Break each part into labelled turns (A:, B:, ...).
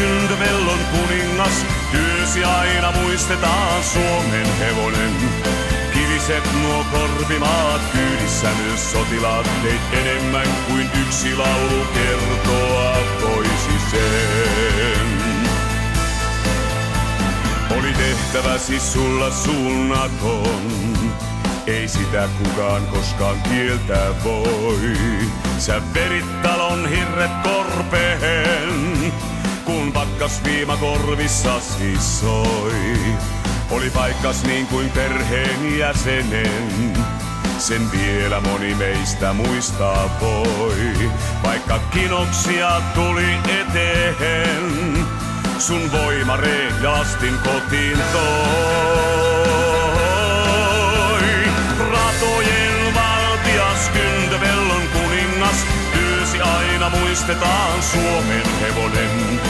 A: Kyntövellon kuningas, työsi aina muistetaan Suomen hevonen. Kiviset nuo korpimaat, kyydissä myös sotilaat, teit enemmän kuin yksi laulu kertoa voisi sen. Oli tehtäväsi sulla suunnaton, ei sitä kukaan koskaan kieltää voi. Sä verit talon hirret korpeen, kun pakkasviima korvissasi soi. Oli paikkas niin kuin perheen jäsenen, sen vielä moni meistä muistaa voi. Vaikka kinoksia tuli eteen, sun voima reijastin kotiin toi. Ratojen valtias, Kyntövellon kuningas, työsi aina muistetaan Suomen hevonen.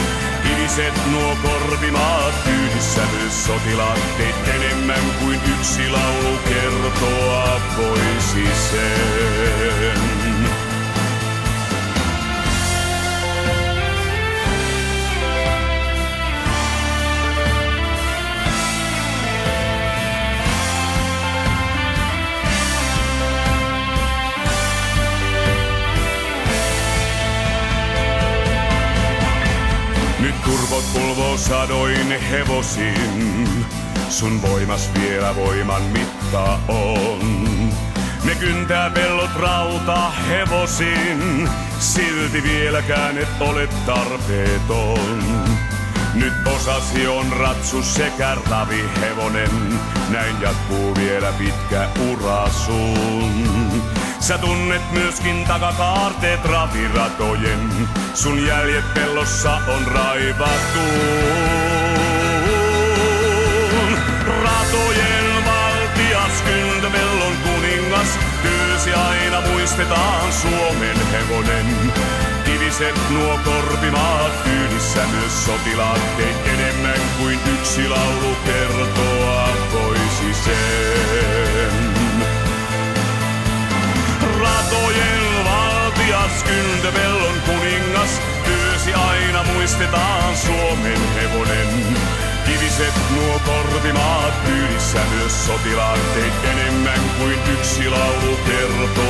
A: Kiviset nuo korpimaat, kyydissä myös sotilaat, teit enemmän kuin yksi laulu kertoa voisi sen. Nyt turvot pulvoo sadoin hevosin, sun voimas vielä voiman mitta on. Ne kyntää pellot rauta hevosin, silti vieläkään et ole tarpeeton. Nyt osasi on ratsu sekä ravihevonen, näin jatkuu vielä pitkä ura sun. Sä tunnet myöskin takakaarteet raviratojen, sun jäljet pellossa on raivattu. Ratojen valtias, Kyntövellon kuningas, työsi aina muistetaan Suomen hevonen. Kiviset nuo korpimaat, kyydissä myös sotilaat, teit enemmän kuin yksi laulu kertoa voisi sen. Ratojen valtias, Kyntövellon kuningas, työsi aina muistetaan Suomen hevonen. Kiviset nuo korpimaat, kyydissä myös sotilaat, teit enemmän kuin yksi laulu kertoa.